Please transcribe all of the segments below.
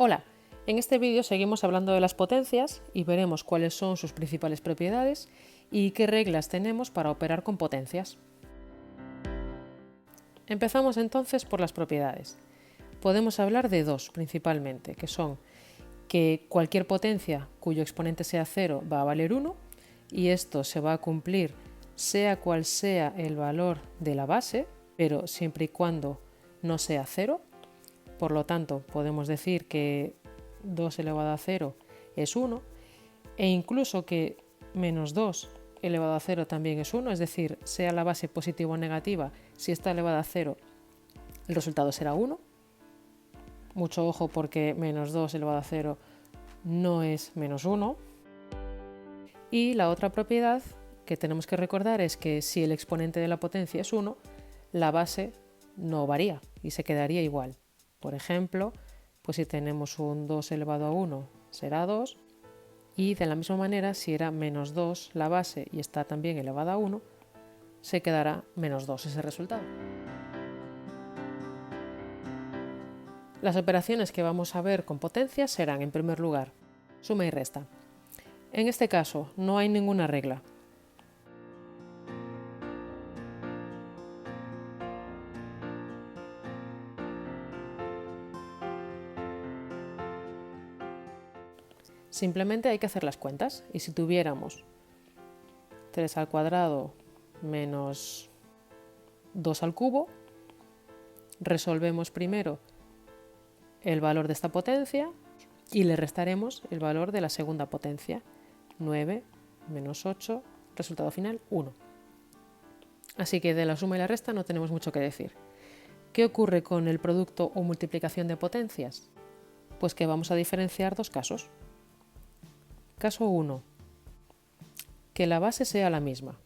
Hola, en este vídeo seguimos hablando de las potencias y veremos cuáles son sus principales propiedades y qué reglas tenemos para operar con potencias. Empezamos entonces por las propiedades. Podemos hablar de dos principalmente, que son que cualquier potencia cuyo exponente sea 0 va a valer 1 y esto se va a cumplir sea cual sea el valor de la base, pero siempre y cuando no sea 0. Por lo tanto, podemos decir que 2 elevado a 0 es 1 e incluso que menos 2 elevado a 0 también es 1, es decir, sea la base positiva o negativa, si está elevada a 0, el resultado será 1. Mucho ojo porque menos 2 elevado a 0 no es menos 1. Y la otra propiedad que tenemos que recordar es que si el exponente de la potencia es 1, la base no varía y se quedaría igual. Por ejemplo, pues si tenemos un 2 elevado a 1 será 2 y de la misma manera si era menos 2 la base y está también elevada a 1 se quedará menos 2 ese resultado. Las operaciones que vamos a ver con potencias serán en primer lugar suma y resta. En este caso no hay ninguna regla. Simplemente hay que hacer las cuentas y si tuviéramos 3 al cuadrado menos 2 al cubo, resolvemos primero el valor de esta potencia y le restaremos el valor de la segunda potencia, 9 menos 8, resultado final 1. Así que de la suma y la resta no tenemos mucho que decir. ¿Qué ocurre con el producto o multiplicación de potencias? Pues que vamos a diferenciar dos casos. Caso 1. Que la base sea la misma.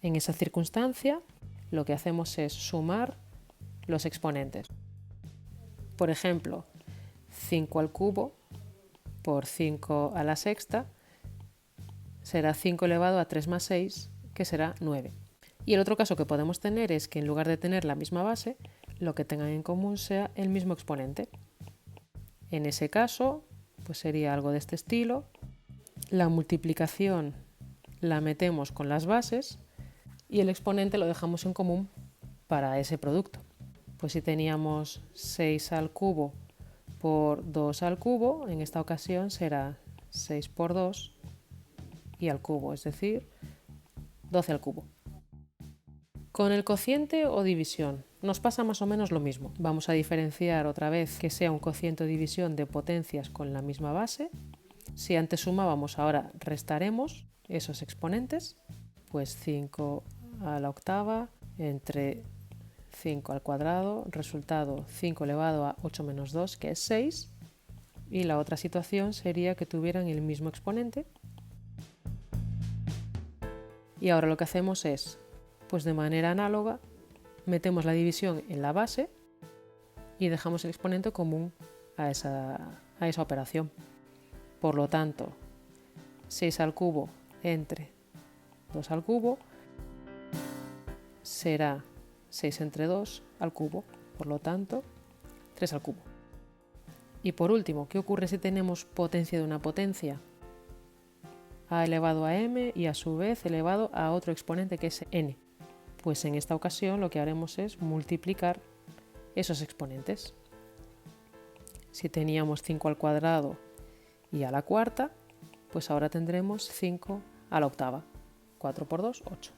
En esa circunstancia, lo que hacemos es sumar los exponentes. Por ejemplo, 5 al cubo por 5 a la sexta será 5 elevado a 3 más 6, que será 9. Y el otro caso que podemos tener es que en lugar de tener la misma base, lo que tengan en común sea el mismo exponente. En ese caso, pues sería algo de este estilo. La multiplicación la metemos con las bases y el exponente lo dejamos en común para ese producto. Pues si teníamos 6 al cubo por 2 al cubo, en esta ocasión será 6 por 2 y al cubo, es decir, 12 al cubo. Con el cociente o división nos pasa más o menos lo mismo. Vamos a diferenciar otra vez que sea un cociente o división de potencias con la misma base. Si antes sumábamos, ahora restaremos esos exponentes, pues 5 a la octava entre 5 al cuadrado, resultado 5 elevado a 8 menos 2, que es 6, y la otra situación sería que tuvieran el mismo exponente. Y ahora lo que hacemos es, pues de manera análoga, metemos la división en la base y dejamos el exponente común a esa operación. Por lo tanto, 6 al cubo entre 2 al cubo será 6 entre 2 al cubo, por lo tanto 3 al cubo. Y por último, ¿qué ocurre si tenemos potencia de una potencia? A elevado a m y a su vez elevado a otro exponente que es n. Pues en esta ocasión lo que haremos es multiplicar esos exponentes. Si teníamos 5 al cuadrado y a la cuarta, pues ahora tendremos 5 a la octava. 4 por 2, 8.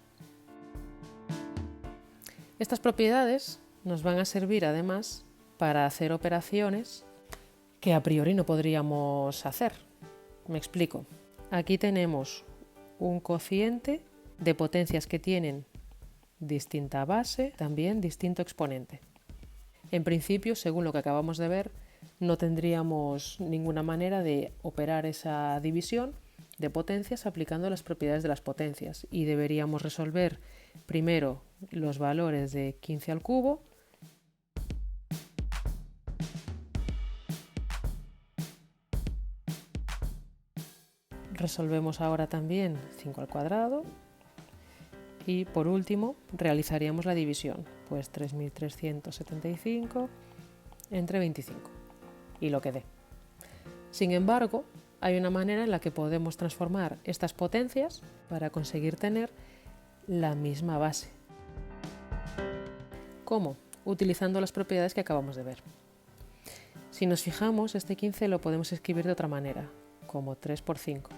Estas propiedades nos van a servir además para hacer operaciones que a priori no podríamos hacer. Me explico. Aquí tenemos un cociente de potencias que tienen distinta base, también distinto exponente. En principio, según lo que acabamos de ver, no tendríamos ninguna manera de operar esa división de potencias aplicando las propiedades de las potencias y deberíamos resolver primero los valores de 15 al cubo resolvemos ahora también 5 al cuadrado y por último realizaríamos la división, pues 3375 entre 25 y lo que dé. Sin embargo, hay una manera en la que podemos transformar estas potencias para conseguir tener la misma base. ¿Cómo? Utilizando las propiedades que acabamos de ver. Si nos fijamos, este 15 lo podemos escribir de otra manera, como 3 por 5.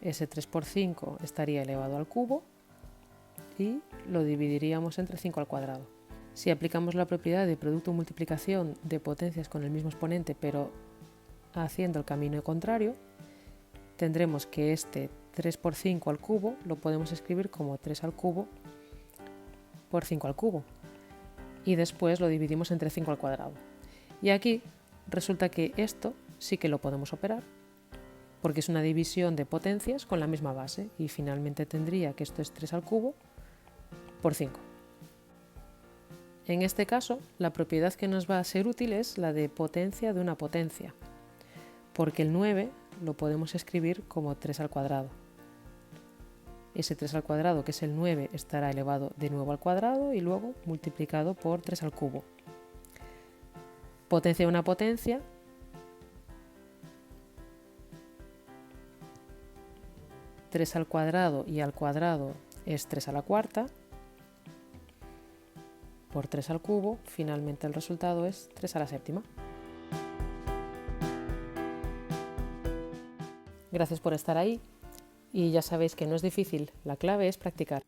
Ese 3 por 5 estaría elevado al cubo y lo dividiríamos entre 5 al cuadrado. Si aplicamos la propiedad de producto o multiplicación de potencias con el mismo exponente, pero haciendo el camino contrario, tendremos que este 3 por 5 al cubo lo podemos escribir como 3 al cubo por 5 al cubo. Y después lo dividimos entre 5 al cuadrado. Y aquí resulta que esto sí que lo podemos operar, porque es una división de potencias con la misma base, y finalmente tendría que esto es 3 al cubo por 5. En este caso, la propiedad que nos va a ser útil es la de potencia de una potencia, porque el 9 lo podemos escribir como 3 al cuadrado. Ese 3 al cuadrado, que es el 9, estará elevado de nuevo al cuadrado y luego multiplicado por 3 al cubo. Potencia de una potencia, tres al cuadrado y al cuadrado es 3 a la cuarta, por 3 al cubo, finalmente el resultado es 3 a la séptima. Gracias por estar ahí y ya sabéis que no es difícil, la clave es practicar.